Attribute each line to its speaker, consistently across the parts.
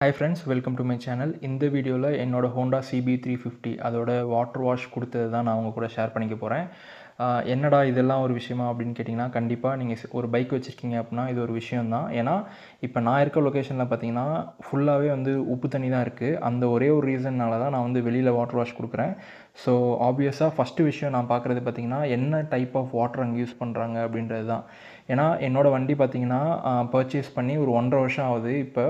Speaker 1: Hi friends, welcome to my channel. இந்த வீடியோவில் என்னோட Honda CB350 அதோட வாட்டர் வாஷ் கொடுத்தது தான் நான் உங்கள் கூட ஷேர் பண்ணிக்க போகிறேன். என்னடா இதெல்லாம் ஒரு விஷயமா அப்படின்னு கேட்டிங்கன்னா, கண்டிப்பாக நீங்கள் ஒரு பைக் வச்சுருக்கீங்க அப்படின்னா இது ஒரு விஷயம் தான். ஏன்னா இப்போ நான் இருக்க லொக்கேஷனில் பார்த்தீங்கன்னா ஃபுல்லாகவே வந்து உப்பு தண்ணி தான் இருக்குது. அந்த ஒரே ஒரு ரீசன்னால தான் நான் வந்து வெளியில் வாட்டர் வாஷ் கொடுக்குறேன். ஸோ ஆப்வியஸாக ஃபஸ்ட்டு விஷயம் நான் பார்க்குறது பார்த்தீங்கன்னா, என்ன டைப் ஆஃப் வாட்டர் அங்கே யூஸ் பண்ணுறாங்க அப்படின்றது தான். ஏன்னா என்னோடய வண்டி பார்த்தீங்கன்னா பர்ச்சேஸ் பண்ணி ஒரு 1.5 வருஷம் ஆகுது இப்போ.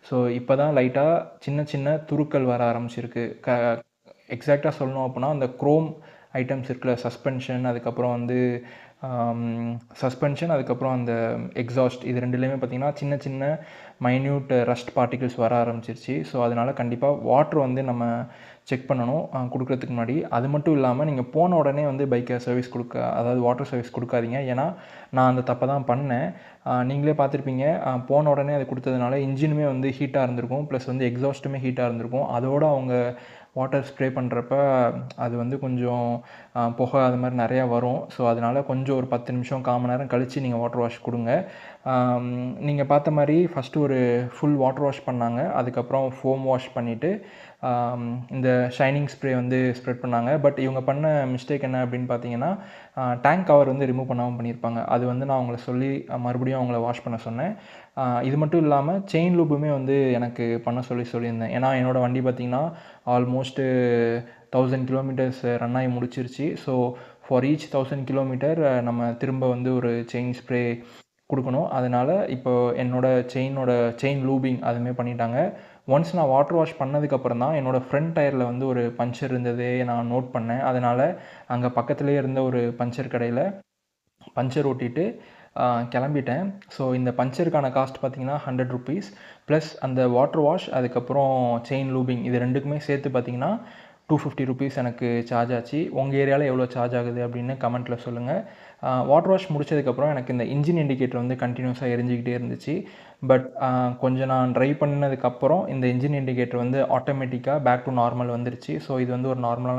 Speaker 1: ஸோ இப்போ தான் லைட்டாக சின்ன சின்ன துருக்கள் வர ஆரம்பிச்சிருக்கு. எக்ஸாக்டாக சொல்லணும் அப்படின்னா அந்த குரோம் ஐட்டம்ஸ் இருக்குல்ல, சஸ்பென்ஷன், அதுக்கப்புறம் வந்து சஸ்பென்ஷன், அதுக்கப்புறம் அந்த எக்ஸாஸ்ட், இது ரெண்டுலேயுமே பார்த்திங்கன்னா சின்ன சின்ன மைன்யூட் ரஸ்ட் பார்ட்டிகிள்ஸ் வர ஆரம்பிச்சிருச்சு. ஸோ அதனால் கண்டிப்பாக வாட்ரு வந்து நம்ம செக் பண்ணணும் கொடுக்குறதுக்கு முன்னாடி. அது மட்டும் இல்லாமல் நீங்கள் போன உடனே வந்து பைக்கை சர்வீஸ் அதாவது வாட்டர் சர்வீஸ் கொடுக்காதீங்க. ஏன்னா நான் அந்த தப்பை தான் பண்ணேன். நீங்களே பார்த்துருப்பீங்க, போன உடனே அது கொடுத்ததுனால இன்ஜினுமே வந்து ஹீட்டாக இருந்திருக்கும், ப்ளஸ் வந்து எக்ஸாஸ்ட்டுமே ஹீட்டாக இருந்திருக்கும். அதோடு அவங்க வாட்டர் ஸ்ப்ரே பண்ணுறப்ப அது வந்து கொஞ்சம் புகை அது மாதிரி நிறையா வரும். ஸோ அதனால் கொஞ்சம் ஒரு 10 நிமிஷம் 1/4 மணி நேரம் கழித்து நீங்கள் வாட்டர் வாஷ் கொடுங்க. நீங்கள் பார்த்த மாதிரி ஃபஸ்ட்டு ஒரு ஃபுல் வாட்டர் வாஷ் பண்ணாங்க. அதுக்கப்புறம் ஃபோம் வாஷ் பண்ணிவிட்டு இந்த ஷைனிங் ஸ்ப்ரே வந்து ஸ்ப்ரெட் பண்ணாங்க. பட் இவங்க பண்ண மிஸ்டேக் என்ன அப்படின்னு பார்த்தீங்கன்னா, டேங்க் கவர் வந்து ரிமூவ் பண்ணாமல் பண்ணியிருப்பாங்க. அது வந்து நான் அவங்கள சொல்லி மறுபடியும் அவங்கள வாஷ் பண்ண சொன்னேன். இது மட்டும் இல்லாமல் செயின் லூப்புமே வந்து எனக்கு பண்ண சொல்லியிருந்தேன். ஏன்னா என்னோடய வண்டி பார்த்திங்கன்னா ஆல்மோஸ்ட்டு 1000 கிலோமீட்டர்ஸ் ரன் ஆகி முடிச்சிருச்சு. ஸோ ஃபார் ஈச் 1000 கிலோமீட்டர் நம்ம திரும்ப வந்து ஒரு செயின் ஸ்ப்ரே கொடுக்கணும். அதனால் இப்போ செயின் லூபிங் அதுவுமே பண்ணிட்டாங்க. ஒன்ஸ் நான் வாட்டர் வாஷ் பண்ணதுக்கப்புறம் தான் என்னோடய ஃப்ரண்ட் டயரில் வந்து ஒரு பஞ்சர் இருந்ததே நான் நோட் பண்ணேன். அதனால் அங்கே பக்கத்துலேயே இருந்த ஒரு பஞ்சர் கடையில் பஞ்சர் ஓட்டிட்டு கிளம்பிட்டேன். ஸோ இந்த பஞ்சருக்கான காஸ்ட் பார்த்திங்கன்னா 100 ருபீஸ் ப்ளஸ் அந்த வாட்டர் வாஷ், அதுக்கப்புறம் செயின் லூபிங், இது ரெண்டுக்குமே சேர்த்து பார்த்திங்கன்னா 250 ருபீஸ் எனக்கு சார்ஜ் ஆச்சு. உங்கள் ஏரியாவில் எவ்வளோ சார்ஜ் ஆகுது அப்படின்னு கமெண்ட்டில் சொல்லுங்கள். வாட்டர் வாஷ் முடிச்சதுக்கப்புறம் எனக்கு இந்த இன்ஜின் இண்டிகேட்டர் வந்து கண்டினியூஸாக எரிஞ்சிக்கிட்டே இருந்துச்சு. பட் கொஞ்சம் நான் ட்ரைவ் பண்ணதுக்கப்புறம் இந்த இன்ஜின் இண்டிகேட்டர் வந்து ஆட்டோமேட்டிக்காக பேக் டு நார்மல் வந்துருச்சு. ஸோ இது வந்து ஒரு நார்மலான